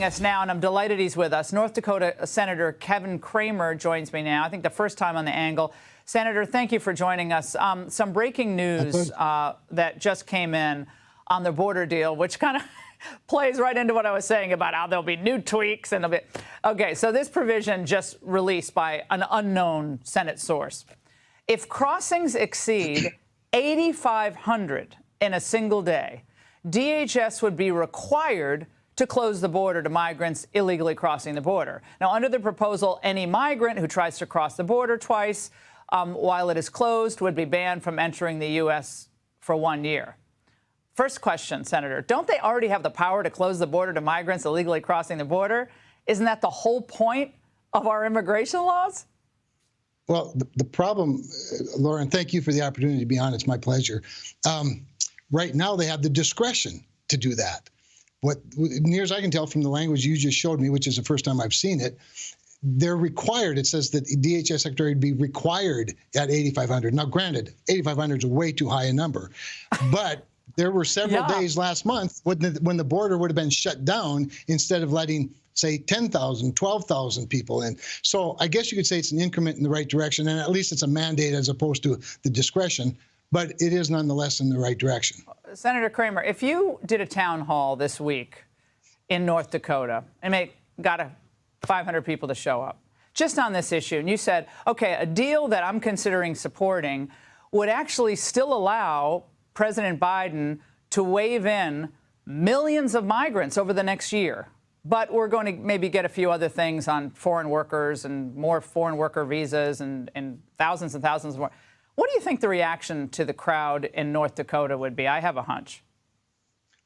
us now, and I'm delighted he's with us. North Dakota Senator Kevin Cramer joins me now. I think the first time on the angle. Senator, thank you for joining us. Some breaking news that just came in on the border deal, which kind of plays right into what I was saying about how there'll be new tweaks and there'll be. Okay, so this provision just released by an unknown Senate source. If crossings exceed 8,500 in a single day, DHS would be required to close the border to migrants illegally crossing the border. Now, under the proposal, any migrant who tries to cross the border twice while it is closed would be banned from entering the U.S. for 1 year. First question, Senator, don't they already have the power to close the border to migrants illegally crossing the border? Isn't that the whole point of our immigration laws? Well, the problem, Lauren, thank you for the opportunity to be on. It's my pleasure. Right now, they have the discretion to do that. What, near as I can tell from the language you just showed me, which is the first time I've seen it, they're required. It says that the DHS secretary would be required at 8,500. Now, granted, 8,500 is a way too high a number, but there were several days last month when the border would have been shut down instead of letting, say, 10,000, 12,000 people in. So I guess you could say it's an increment in the right direction, and at least it's a mandate as opposed to the discretion, but it is nonetheless in the right direction. Senator Cramer, if you did a town hall this week in North Dakota and got 500 people to show up just on this issue, and you said, okay, a deal that I'm considering supporting would actually still allow President Biden to wave in millions of migrants over the next year, but we're going to maybe get a few other things on foreign workers and more foreign worker visas and thousands more. What do you think the reaction to the crowd in North Dakota would be? I have a hunch.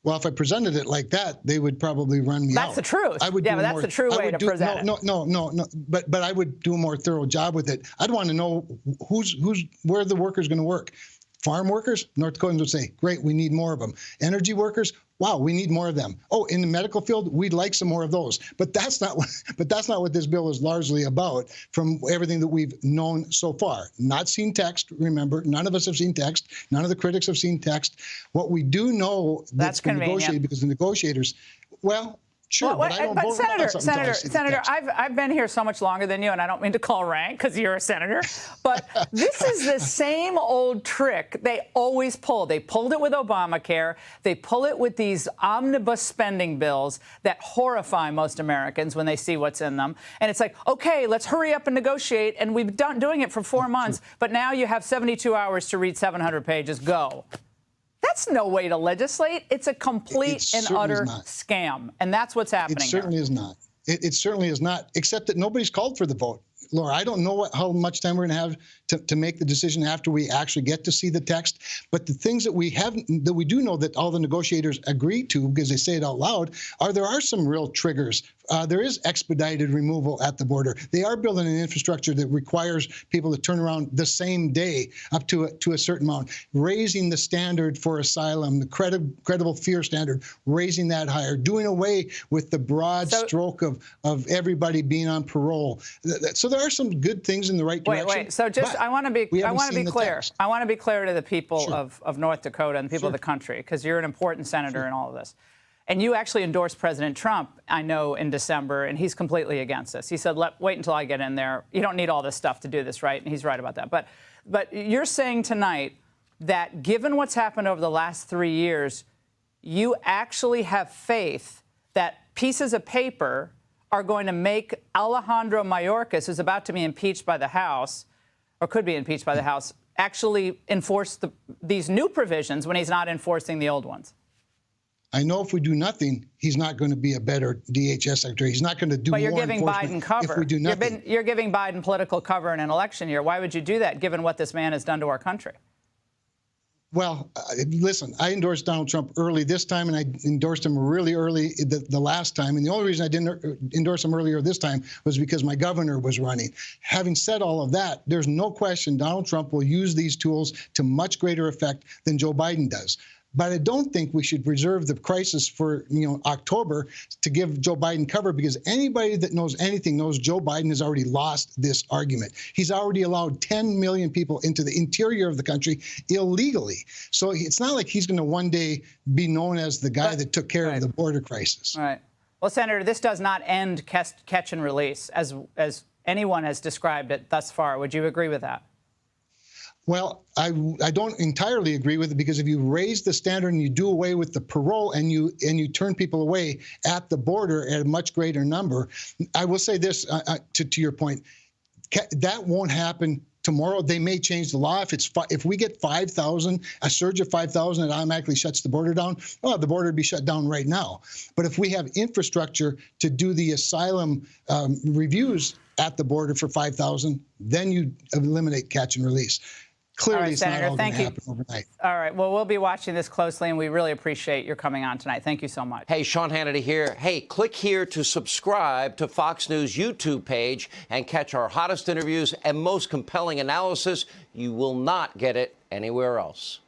Well, if I presented it like that, they would probably run me out. That's the truth. But that's the true way to present it. No. But I would do a more thorough job with it. I'd want to know where the workers going to work. Farm workers, North Dakotans would say, great, we need more of them. Energy workers, wow, we need more of them. Oh, in the medical field, we'd like some more of those. But that's not what this bill is largely about from everything that we've known so far. Not seen text, remember, none of us have seen text. None of the critics have seen text. What we do know that's been negotiated, because the negotiators, well, sure, but I don't vote Senator, I've been here so much longer than you, and I don't mean to call rank because you're a senator, but this is the same old trick they always pull. They pulled it with Obamacare. They pull it with these omnibus spending bills that horrify most Americans when they see what's in them. And it's like, okay, let's hurry up and negotiate, and we've done doing it for 4 months, but now you have 72 hours to read 700 pages. Go. That's no way to legislate. It's a complete and utter scam. And that's what's happening. It certainly is not. It certainly is not, except that nobody's called for the vote. Laura, I don't know how much time we're going to have to make the decision after we actually get to see the text. But the things that we do know that all the negotiators agree to, because they say it out loud, there are some real triggers. There is expedited removal at the border. They are building an infrastructure that requires people to turn around the same day up to a certain amount, raising the standard for asylum, the credible fear standard, raising that higher, doing away with the broad stroke of everybody being on parole. So there are some good things in the right direction. Wait. So just I want to be clear. I want to be clear to the people of North Dakota and the people of the country, because you're an important senator in all of this. And you actually endorsed President Trump, I know, in December, and he's completely against this. He said, wait until I get in there. You don't need all this stuff to do this, right? And he's right about that. But you're saying tonight that given what's happened over the last 3 years, you actually have faith that pieces of paper are going to make Alejandro Mayorkas, who's about to be impeached by the House, or could be impeached by the House, actually enforce these new provisions when he's not enforcing the old ones? I know if we do nothing, he's not going to be a better DHS secretary. He's not going to do more enforcement. But you're giving Biden cover. If we do nothing. You're giving Biden political cover in an election year. Why would you do that, given what this man has done to our country? Well, listen, I endorsed Donald Trump early this time, and I endorsed him really early the last time. And the only reason I didn't endorse him earlier this time was because my governor was running. Having said all of that, there's no question Donald Trump will use these tools to much greater effect than Joe Biden does. But I don't think we should reserve the crisis for October to give Joe Biden cover, because anybody that knows anything knows Joe Biden has already lost this argument. He's already allowed 10 million people into the interior of the country illegally. So it's not like he's going to one day be known as the guy that took care of the border crisis. Right. Well, Senator, this does not end catch and release as anyone has described it thus far. Would you agree with that? Well, I don't entirely agree with it, because if you raise the standard and you do away with the parole and you turn people away at the border at a much greater number, I will say this to your point, that won't happen tomorrow. They may change the law. If we get 5,000, a surge of 5,000 that automatically shuts the border down, well, the border would be shut down right now. But if we have infrastructure to do the asylum reviews at the border for 5,000, then you eliminate catch and release. Clearly, right, it's Senator, not all going to happen overnight. All right. Well, we'll be watching this closely, and we really appreciate your coming on tonight. Thank you so much. Hey, Sean Hannity here. Hey, click here to subscribe to Fox News YouTube page and catch our hottest interviews and most compelling analysis. You will not get it anywhere else.